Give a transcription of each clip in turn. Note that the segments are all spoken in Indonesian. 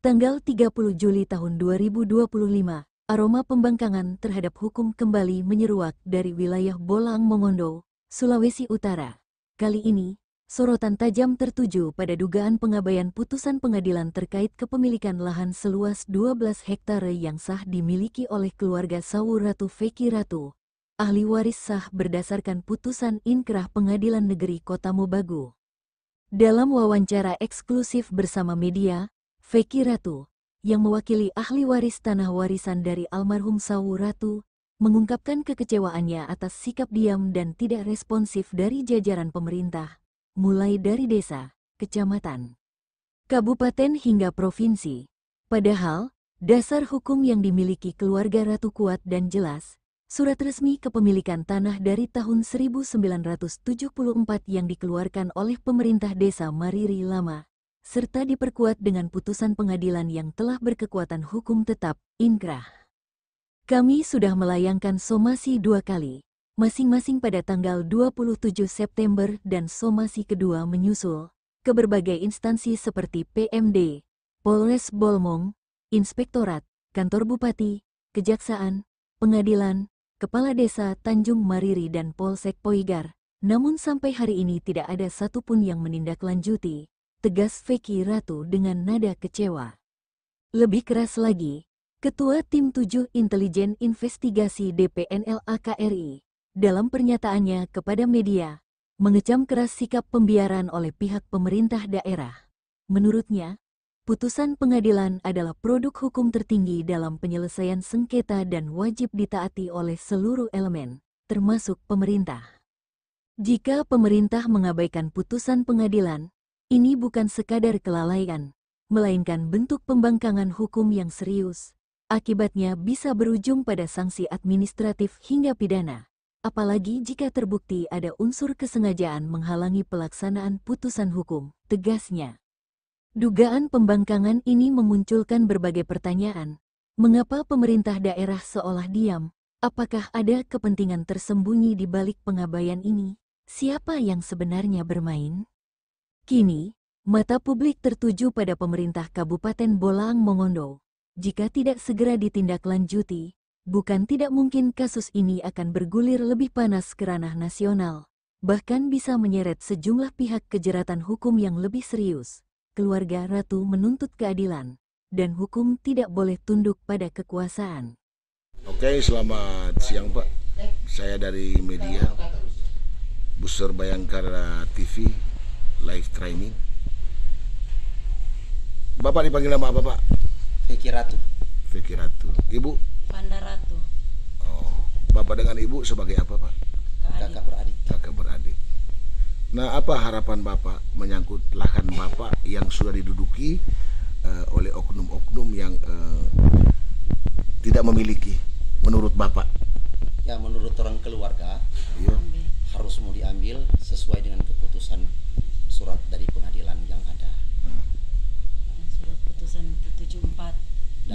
Tanggal 30 Juli tahun 2025, aroma pembangkangan terhadap hukum kembali menyeruak dari wilayah Bolang Mongondo, Sulawesi Utara. Kali ini, sorotan tajam tertuju pada dugaan pengabaian putusan pengadilan terkait kepemilikan lahan seluas 12 hektare yang sah dimiliki oleh keluarga Sawu Ratu Feki Ratu, ahli waris sah berdasarkan putusan Inkrah Pengadilan Negeri Kota Mobagu. Dalam wawancara eksklusif bersama media, Feki Ratu, yang mewakili ahli waris tanah warisan dari almarhum Sawu Ratu, mengungkapkan kekecewaannya atas sikap diam dan tidak responsif dari jajaran pemerintah, mulai dari desa, kecamatan, kabupaten hingga provinsi. Padahal, dasar hukum yang dimiliki keluarga Ratu kuat dan jelas. Surat resmi kepemilikan tanah dari tahun 1974 yang dikeluarkan oleh pemerintah desa Mariri Lama, serta diperkuat dengan putusan pengadilan yang telah berkekuatan hukum tetap, Inkrah. Kami sudah melayangkan somasi 2 kali, masing-masing pada tanggal 27 September dan somasi kedua menyusul, ke berbagai instansi seperti PMD, Polres Bolmong, Inspektorat, Kantor Bupati, Kejaksaan, Pengadilan, Kepala Desa Tanjung Mariri dan Polsek Poigar, namun sampai hari ini tidak ada satupun yang menindaklanjuti, tegas Feki Ratu dengan nada kecewa. Lebih keras lagi, Ketua Tim 7 Intelijen Investigasi DPNLA KRI, dalam pernyataannya kepada media, mengecam keras sikap pembiaran oleh pihak pemerintah daerah. Menurutnya, putusan pengadilan adalah produk hukum tertinggi dalam penyelesaian sengketa dan wajib ditaati oleh seluruh elemen, termasuk pemerintah. Jika pemerintah mengabaikan putusan pengadilan, ini bukan sekadar kelalaian, melainkan bentuk pembangkangan hukum yang serius. Akibatnya bisa berujung pada sanksi administratif hingga pidana, apalagi jika terbukti ada unsur kesengajaan menghalangi pelaksanaan putusan hukum, tegasnya. Dugaan pembangkangan ini memunculkan berbagai pertanyaan. Mengapa pemerintah daerah seolah diam? Apakah ada kepentingan tersembunyi di balik pengabaian ini? Siapa yang sebenarnya bermain? Kini, mata publik tertuju pada pemerintah Kabupaten Bolang Mongondo. Jika tidak segera ditindaklanjuti, bukan tidak mungkin kasus ini akan bergulir lebih panas ke ranah nasional, bahkan bisa menyeret sejumlah pihak ke jeratan hukum yang lebih serius. Keluarga Ratu menuntut keadilan, dan hukum tidak boleh tunduk pada kekuasaan. Oke, selamat siang Pak. Saya dari media, Busur Bayangkara TV, live training. Bapak dipanggil nama apa Pak? Feki Ratu. Feki Ratu. Ibu? Panda Ratu. Oh, Bapak dengan Ibu sebagai apa Pak? Kakak beradik. Kakak beradik. Nah, apa harapan Bapak menyangkut lahan Bapak yang sudah diduduki oleh oknum-oknum yang tidak memiliki, menurut Bapak? Ya, menurut orang keluarga, Ya. harus mau diambil sesuai dengan keputusan surat dari pengadilan yang ada. Surat putusan 74.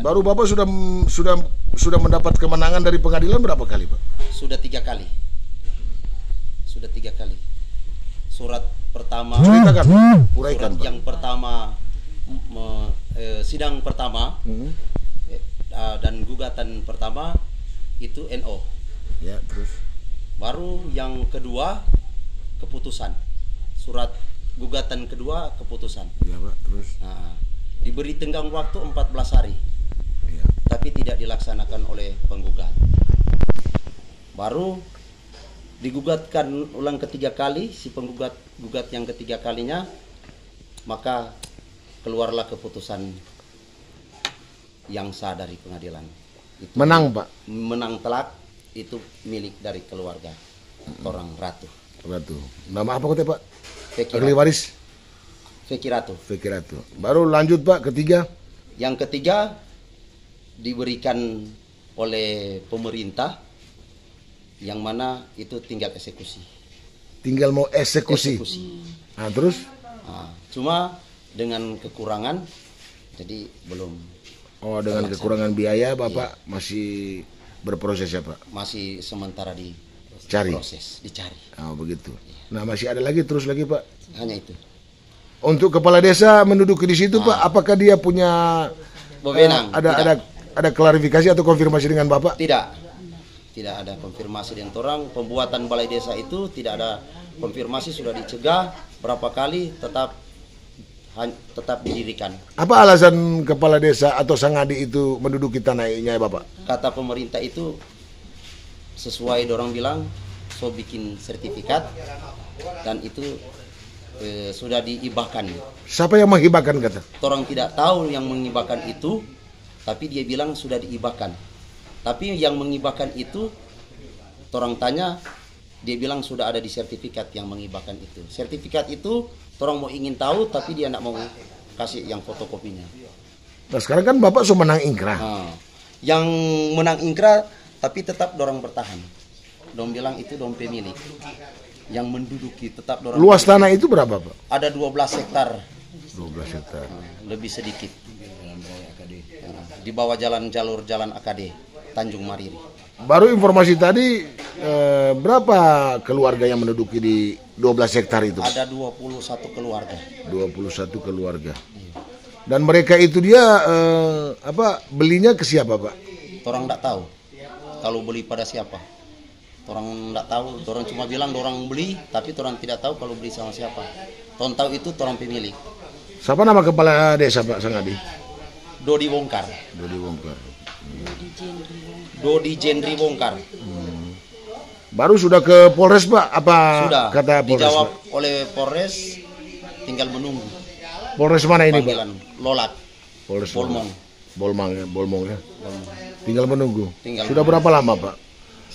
Baru Bapak sudah mendapat kemenangan dari pengadilan berapa kali Pak? Sudah 3 kali. Sudah 3 kali. Surat pertama, Ceritakan, uraikan surat Pak. yang pertama, sidang pertama dan gugatan pertama itu NO. Ya, terus. Baru yang kedua keputusan. Surat gugatan kedua keputusan. Ya Pak, terus. Nah, diberi tenggang waktu 14 hari. Ya. Tapi tidak dilaksanakan oleh penggugat. Baru digugatkan ulang ketiga kali, si penggugat yang ketiga kalinya, maka keluarlah keputusan yang sah dari pengadilan. Itu Menang Pak. menang telak, itu milik dari keluarga orang Ratu. Ratu. Nama apa kota Pak? Feki Ahli Ratu. waris. Feki Ratu. Feki Ratu. Baru lanjut Pak, ketiga. Yang ketiga diberikan oleh pemerintah, yang mana itu tinggal eksekusi. Tinggal mau eksekusi. Nah, terus? Nah, cuma dengan kekurangan, jadi belum. Oh, dengan kekurangan biaya Bapak masih berproses ya Pak? Masih sementara Cari. proses, dicari. Oh, begitu. Nah, masih ada lagi, terus lagi Pak? Hanya itu. Untuk kepala desa menduduki di situ Pak, apakah dia punya Wewenang. ada klarifikasi atau konfirmasi dengan Bapak? Tidak ada konfirmasi dengan orang. Pembuatan balai desa itu tidak ada konfirmasi, sudah dicegah berapa kali, tetap didirikan. Apa alasan kepala desa atau Sangadi itu menduduki tanahnya Bapak? Kata pemerintah itu sesuai dorong bilang, so bikin sertifikat dan itu sudah diibahkan. Siapa yang menghibahkan kata? Orang tidak tahu yang mengibahkan itu, tapi dia bilang sudah diibahkan. Tapi yang mengibahkan itu, orang tanya, dia bilang sudah ada di sertifikat yang mengibahkan itu. Sertifikat itu, orang mau ingin tahu, tapi dia tidak mau kasih yang fotokopinya. Nah sekarang kan Bapak sudah menang ingkrah. Nah, yang menang ingkrah, tapi tetap dorang bertahan. Dong bilang itu dong pemilik. Yang menduduki tetap dorang. Luas tanah itu berapa Pak? Ada 12 hektar. 12 hektar. Lebih sedikit. Di bawah jalur jalan AKD Tanjung Mariri. Baru informasi tadi berapa keluarga yang menduduki di 12 hektar itu? Ada 21 keluarga. 21 keluarga. Dan mereka itu dia belinya ke siapa Pak? Orang tidak tahu kalau beli pada siapa. Orang tidak tahu. Orang cuma bilang orang beli, tapi orang tidak tahu kalau beli sama siapa. Orang tahu itu orang pemilik. Siapa nama kepala desa Pak Sangadi? Dodi Bongkar. Dodi Bongkar. Dodi Jendri Bongkar. Baru sudah ke Polres Pak? Apa Sudah kata Polres? dijawab Pak? oleh Polres, tinggal menunggu. Polres mana ini Pak? Panggilan Lolak. Polres Bolmong. Bolmong ya. Bolmong. Tinggal menunggu. Tinggal Sudah berapa lama Pak?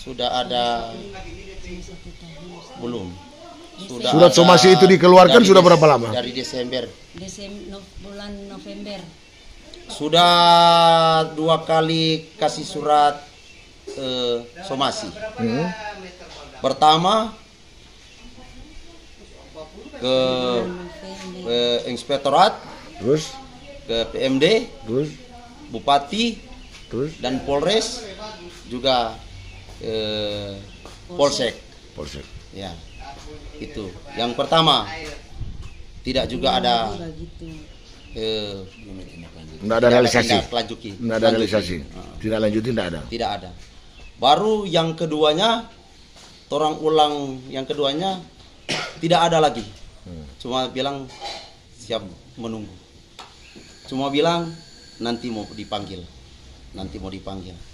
Sudah ada belum. Surat somasi itu dikeluarkan sudah berapa lama? Dari Desember. Bulan November. Sudah 2 kali kasih surat somasi. Pertama ke inspektorat, Terus? ke PMD, Terus? Bupati, Terus? dan Polres, juga Polsek. Polsek. Ya, itu. Yang pertama, tidak juga ada Tidak ada realisasi. Tidak ada realisasi. Tidak lanjutin tidak ada. Tidak ada. Baru yang keduanya, orang ulang yang keduanya tidak ada lagi. Cuma bilang siap menunggu. Cuma bilang nanti mau dipanggil.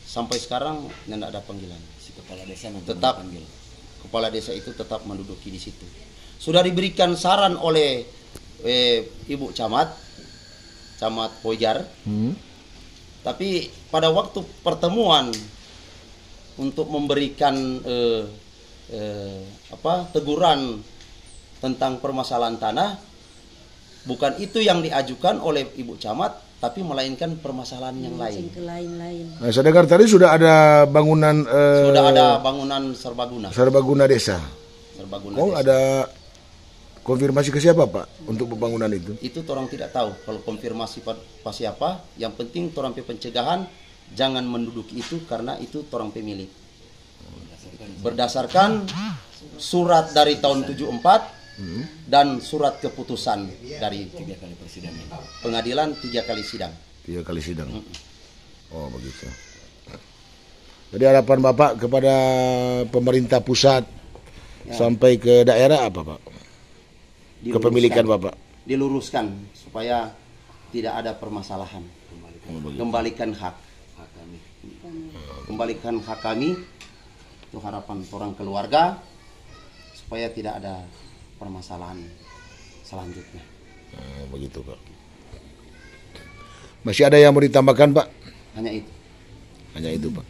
Sampai sekarang tidak ada panggilan. Si kepala desa tetap panggil. Kepala desa itu tetap menduduki di situ. Sudah diberikan saran oleh Ibu Camat Pojar. Tapi pada waktu pertemuan untuk memberikan teguran tentang permasalahan tanah, bukan itu yang diajukan oleh Ibu Camat, tapi melainkan permasalahan yang lain. Nah, saya dengar tadi sudah ada bangunan Sudah ada bangunan serbaguna. Serbaguna desa. Serbaguna Oh, desa. ada konfirmasi ke siapa Pak untuk pembangunan itu? Itu orang tidak tahu kalau konfirmasi pada siapa. Yang penting orang pencegahan jangan menduduki itu karena itu orang pemilik. Berdasarkan surat dari tahun 74 dan surat keputusan dari 3 kali persidangan. Pengadilan 3 kali sidang. 3 kali sidang. Oh, begitu. Jadi harapan Bapak kepada pemerintah pusat sampai ke daerah apa Pak? Kepemilikan Bapak. Diluruskan supaya tidak ada permasalahan. Kembalikan hak. Kembalikan hak kami. Itu harapan orang keluarga supaya tidak ada permasalahan selanjutnya. Begitu Pak. Masih ada yang mau ditambahkan Pak? Hanya itu. Hanya itu Pak.